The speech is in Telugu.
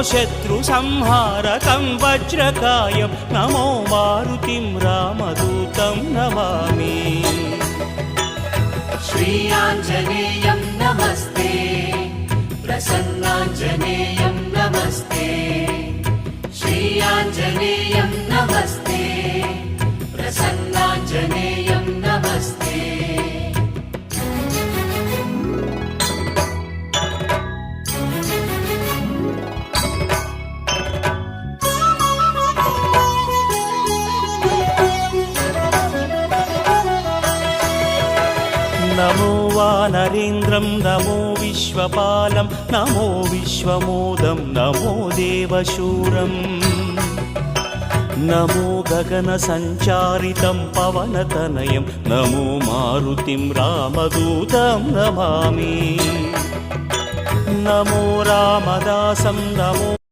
శత్రు సంహారకం వజ్రకాయం నమో మారుతిం రామదూతం నమామి. శ్రీయాంజనేయం నమస్తే ప్రసన్నాంజనేయం నమస్తే. శ్రీయాంజనేయం నమస్తే ప్రసన్నాంజనేయం నమస్తే. నమో వానరేంద్రం నమో విశ్వపాలం నమో విశ్వమోదం నమో దేవశూరం. నమో గగన సంచారితం పవనతనయం నమో మారుతిం రామదూతం నమామి. నమో రామదాసం నమో